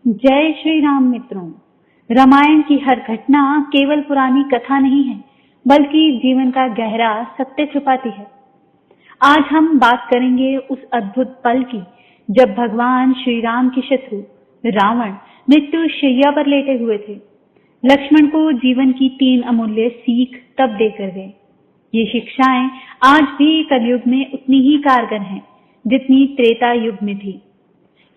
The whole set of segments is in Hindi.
जय श्री राम मित्रों। रामायण की हर घटना केवल पुरानी कथा नहीं है, बल्कि जीवन का गहरा सत्य छुपाती है। आज हम बात करेंगे उस अद्भुत पल की जब भगवान श्री राम के शत्रु रावण मृत्यु शैया पर लेटे हुए थे। लक्ष्मण को जीवन की 3 अमूल्य सीख तब देकर गए। ये शिक्षाएं आज भी कलयुग में उतनी ही कारगर हैं जितनी त्रेता युग में थी।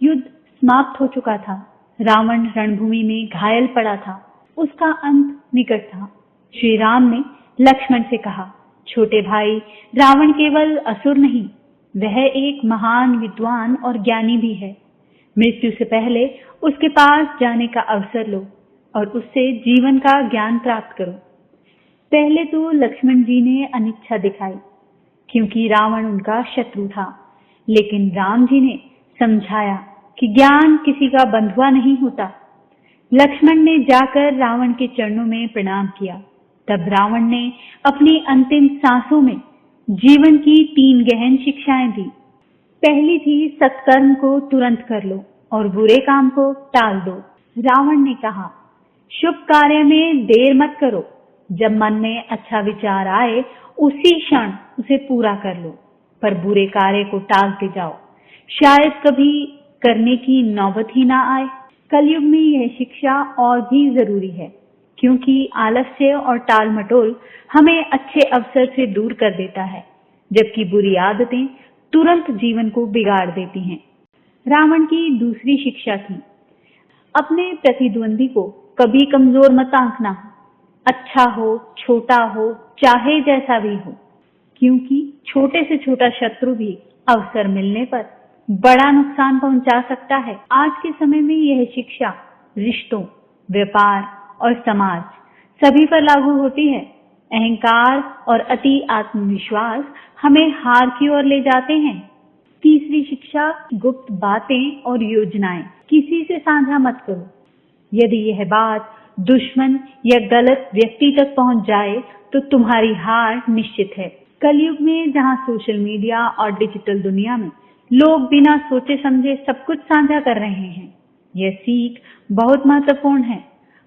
युद्ध समाप्त हो चुका था। रावण रणभूमि में घायल पड़ा था। उसका अंत निकट था। श्री राम ने लक्ष्मण से कहा, छोटे भाई, रावण केवल असुर नहीं, वह एक महान विद्वान और ज्ञानी भी है। मृत्यु से पहले उसके पास जाने का अवसर लो और उससे जीवन का ज्ञान प्राप्त करो। पहले तो लक्ष्मण जी ने अनिच्छा दिखाई, क्योंकि रावण उनका शत्रु था, लेकिन राम जी ने समझाया कि ज्ञान किसी का बंधुआ नहीं होता। लक्ष्मण ने जाकर रावण के चरणों में प्रणाम किया। तब रावण ने अपनी अंतिम सांसों में जीवन की 3 गहन शिक्षाएं दी। पहली थी, सत्कर्म को तुरंत कर लो और बुरे काम को टाल दो। रावण ने कहा, शुभ कार्य में देर मत करो। जब मन में अच्छा विचार आए उसी क्षण उसे पूरा कर लो, पर बुरे कार्य को टालते जाओ, शायद कभी करने की नौबत ही ना आए। कलयुग में यह शिक्षा और भी जरूरी है, क्योंकि आलस्य और टाल मटोल हमें अच्छे अवसर से दूर कर देता है, जबकि बुरी आदतें तुरंत जीवन को बिगाड़ देती हैं। रावण की दूसरी शिक्षा थी, अपने प्रतिद्वंदी को कभी कमजोर मत आंकना। अच्छा हो, छोटा हो, चाहे जैसा भी हो, क्योंकि छोटे से छोटा शत्रु भी अवसर मिलने पर बड़ा नुकसान पहुंचा सकता है। आज के समय में यह शिक्षा रिश्तों, व्यापार और समाज सभी पर लागू होती है। अहंकार और अति आत्मविश्वास हमें हार की ओर ले जाते हैं। तीसरी शिक्षा, गुप्त बातें और योजनाएं किसी से साझा मत करो। यदि यह बात दुश्मन या गलत व्यक्ति तक पहुंच जाए तो तुम्हारी हार निश्चित है। कलयुग में जहां सोशल मीडिया और डिजिटल दुनिया में लोग बिना सोचे समझे सब कुछ साझा कर रहे हैं, यह सीख बहुत महत्वपूर्ण है।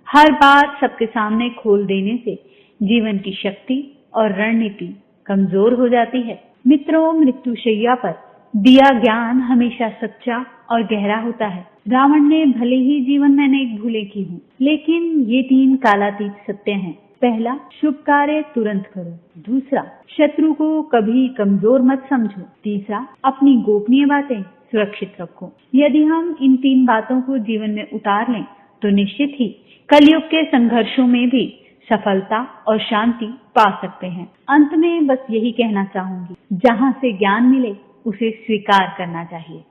हर बात सबके सामने खोल देने से जीवन की शक्ति और रणनीति कमजोर हो जाती है। मित्रों, मृत्युशैया पर दिया ज्ञान हमेशा सच्चा और गहरा होता है। रावण ने भले ही जीवन में अनेक भूलें की हों, लेकिन ये 3 कालातीत सत्य हैं। पहला, शुभ कार्य तुरंत करो। दूसरा, शत्रु को कभी कमजोर मत समझो। तीसरा, अपनी गोपनीय बातें सुरक्षित रखो। यदि हम इन 3 बातों को जीवन में उतार लें तो निश्चित ही कलयुग के संघर्षों में भी सफलता और शांति पा सकते हैं। अंत में बस यही कहना चाहूंगी, जहां से ज्ञान मिले उसे स्वीकार करना चाहिए।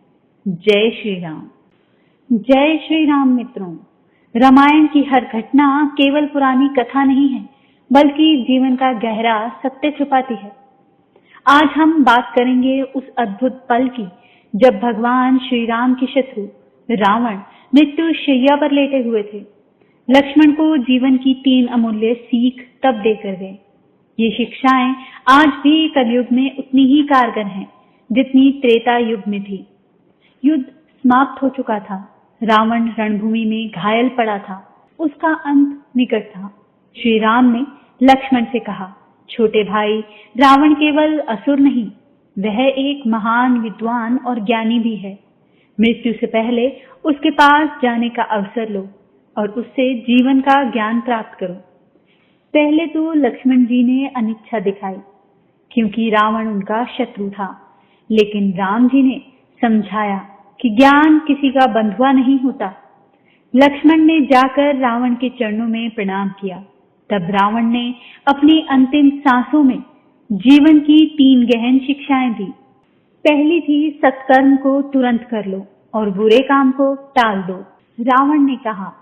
जय श्री राम। जय श्री राम मित्रों। रामायण की हर घटना केवल पुरानी कथा नहीं है, बल्कि जीवन का गहरा सत्य छुपाती है। आज हम बात करेंगे उस अद्भुत पल की जब भगवान श्री राम के शत्रु रावण मृत्यु शैया पर लेटे हुए थे। लक्ष्मण को जीवन की 3 अमूल्य सीख तब देकर गए। ये शिक्षाएं आज भी कलयुग में उतनी ही कारगर हैं जितनी त्रेता युग में थी। युद्ध समाप्त हो चुका था। रावण रणभूमि में घायल पड़ा था। उसका अंत निकट था। श्री राम ने लक्ष्मण से कहा, छोटे भाई, रावण केवल असुर नहीं, वह एक महान विद्वान और ज्ञानी भी है। मृत्यु से पहले उसके पास जाने का अवसर लो और उससे जीवन का ज्ञान प्राप्त करो। पहले तो लक्ष्मण जी ने अनिच्छा दिखाई, क्योंकि रावण उनका शत्रु था, लेकिन राम जी ने समझाया कि ज्ञान किसी का बंधुआ नहीं होता। लक्ष्मण ने जाकर रावण के चरणों में प्रणाम किया। तब रावण ने अपनी अंतिम सांसों में जीवन की 3 गहन शिक्षाएं दी। पहली थी, सत्कर्म को तुरंत कर लो और बुरे काम को टाल दो। रावण ने कहा,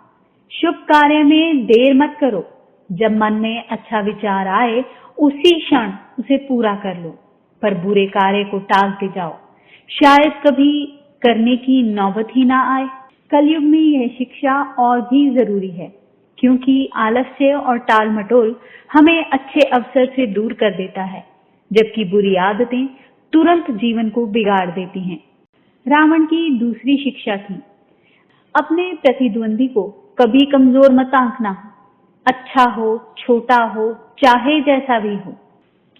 शुभ कार्य में देर मत करो। जब मन में अच्छा विचार आए उसी क्षण उसे पूरा कर लो, पर बुरे कार्य को टालते जाओ, शायद कभी करने की नौबत ही ना आए। कलयुग में यह शिक्षा और भी जरूरी है, क्योंकि आलस्य और टाल मटोल हमें अच्छे अवसर से दूर कर देता है, जबकि बुरी आदतें तुरंत जीवन को बिगाड़ देती हैं। रावण की दूसरी शिक्षा थी, अपने प्रतिद्वंदी को कभी कमजोर मत आंकना। अच्छा हो, छोटा हो, चाहे जैसा भी हो,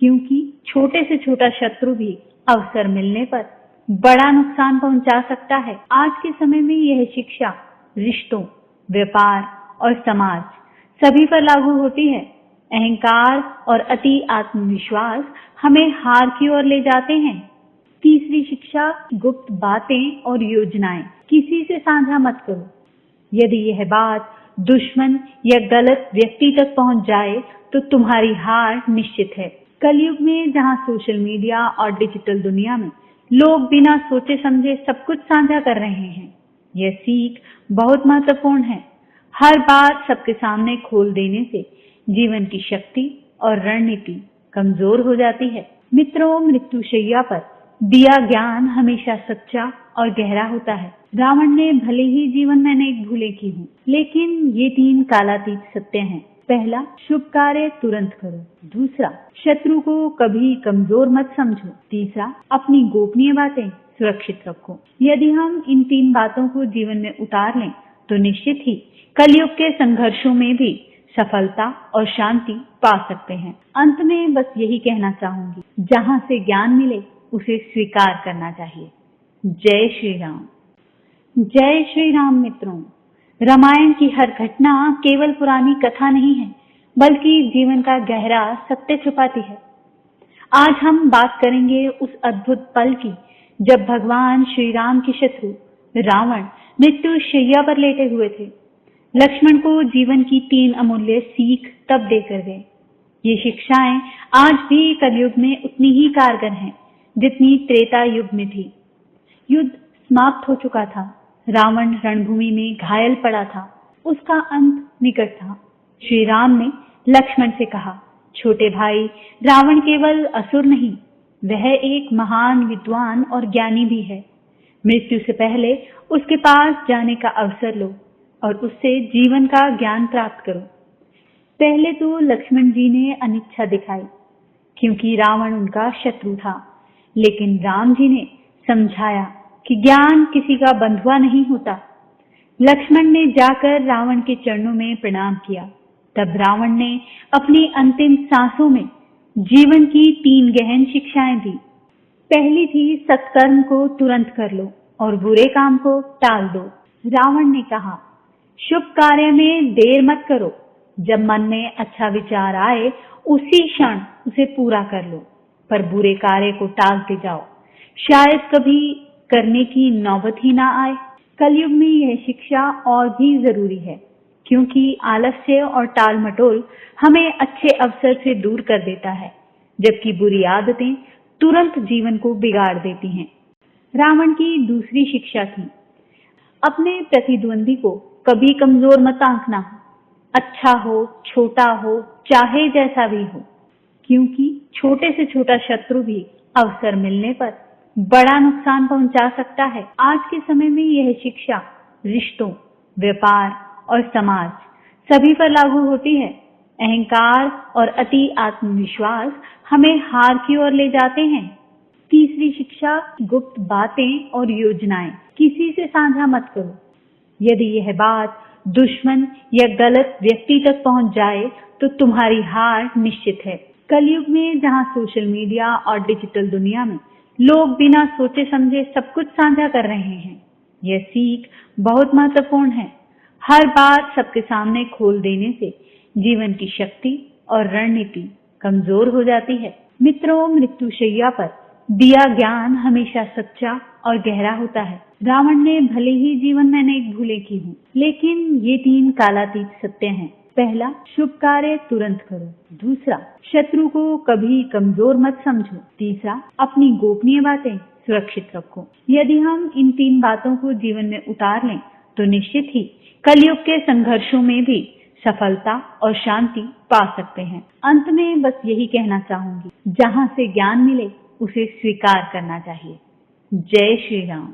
क्योंकि छोटे से छोटा शत्रु भी अवसर मिलने पर बड़ा नुकसान पहुंचा सकता है। आज के समय में यह शिक्षा रिश्तों, व्यापार और समाज सभी पर लागू होती है। अहंकार और अति आत्मविश्वास हमें हार की ओर ले जाते हैं। तीसरी शिक्षा, गुप्त बातें और योजनाएं किसी से साझा मत करो। यदि यह बात दुश्मन या गलत व्यक्ति तक पहुंच जाए तो तुम्हारी हार निश्चित है। कलयुग में जहां सोशल मीडिया और डिजिटल दुनिया में लोग बिना सोचे समझे सब कुछ साझा कर रहे हैं, यह सीख बहुत महत्वपूर्ण है। हर बात सबके सामने खोल देने से जीवन की शक्ति और रणनीति कमजोर हो जाती है। मित्रों, मृत्युशैया पर दिया ज्ञान हमेशा सच्चा और गहरा होता है। रावण ने भले ही जीवन में अनेक भूलें की हों, लेकिन ये 3 कालातीत सत्य हैं। पहला, शुभ कार्य तुरंत करो। दूसरा, शत्रु को कभी कमजोर मत समझो। तीसरा, अपनी गोपनीय बातें सुरक्षित रखो। यदि हम इन 3 बातों को जीवन में उतार लें तो निश्चित ही कलयुग के संघर्षों में भी सफलता और शांति पा सकते हैं। अंत में बस यही कहना चाहूंगी, जहां से ज्ञान मिले उसे स्वीकार करना चाहिए। जय श्री राम। जय श्री राम। मित्रों, रामायण की हर घटना केवल पुरानी कथा नहीं है, बल्कि जीवन का गहरा सत्य छुपाती है। आज हम बात करेंगे उस अद्भुत पल की जब भगवान श्री राम के शत्रु रावण मृत्युशैया पर लेटे हुए थे। लक्ष्मण को जीवन की 3 अमूल्य सीख तब देकर गए। ये शिक्षाएं आज भी कलयुग में उतनी ही कारगर हैं जितनी त्रेता युग में थी। युद्ध समाप्त हो चुका था। रावण रणभूमि में घायल पड़ा था। उसका अंत निकट था। श्री राम ने लक्ष्मण से कहा, छोटे भाई, रावण केवल असुर नहीं, वह एक महान विद्वान और ज्ञानी भी है। मृत्यु से पहले उसके पास जाने का अवसर लो और उससे जीवन का ज्ञान प्राप्त करो। पहले तो लक्ष्मण जी ने अनिच्छा दिखाई, क्योंकि रावण उनका शत्रु था, लेकिन राम जी ने समझाया कि ज्ञान किसी का बंधुआ नहीं होता। लक्ष्मण ने जाकर रावण के चरणों में प्रणाम किया। तब रावण ने अपनी अंतिम सांसों में जीवन की 3 गहन शिक्षाएं दी। पहली थी, सत्कर्म को तुरंत कर लो और बुरे काम को टाल दो। रावण ने कहा, शुभ कार्य में देर मत करो। जब मन में अच्छा विचार आए उसी क्षण उसे पूरा कर लो, पर बुरे कार्य को टालते जाओ, शायद कभी करने की नौबत ही ना आए। कलयुग में यह शिक्षा और भी जरूरी है, क्योंकि आलस्य और टाल मटोल हमें अच्छे अवसर से दूर कर देता है, जबकि बुरी आदतें तुरंत जीवन को बिगाड़ देती हैं। रावण की दूसरी शिक्षा थी, अपने प्रतिद्वंदी को कभी कमजोर मत आंकना। अच्छा हो, छोटा हो, चाहे जैसा भी हो, क्योंकि छोटे से छोटा शत्रु भी अवसर मिलने पर बड़ा नुकसान पहुंचा सकता है। आज के समय में यह शिक्षा रिश्तों, व्यापार और समाज सभी पर लागू होती है। अहंकार और अति आत्मविश्वास हमें हार की ओर ले जाते हैं। तीसरी शिक्षा, गुप्त बातें और योजनाएं किसी से साझा मत करो। यदि यह बात दुश्मन या गलत व्यक्ति तक पहुंच जाए तो तुम्हारी हार निश्चित है। कलयुग में जहां सोशल मीडिया और डिजिटल दुनिया में लोग बिना सोचे समझे सब कुछ साझा कर रहे हैं, यह सीख बहुत महत्वपूर्ण है। हर बात सबके सामने खोल देने से जीवन की शक्ति और रणनीति कमजोर हो जाती है। मित्रों, मृत्युशैया पर दिया ज्ञान हमेशा सच्चा और गहरा होता है। रावण ने भले ही जीवन में अनेक भूलें की हों, लेकिन ये 3 कालातीत सत्य हैं। पहला, शुभ कार्य तुरंत करो। दूसरा, शत्रु को कभी कमजोर मत समझो। तीसरा, अपनी गोपनीय बातें सुरक्षित रखो। यदि हम इन 3 बातों को जीवन में उतार लें तो निश्चित ही कलयुग के संघर्षों में भी सफलता और शांति पा सकते हैं। अंत में बस यही कहना चाहूंगी, जहां से ज्ञान मिले उसे स्वीकार करना चाहिए। जय श्री राम।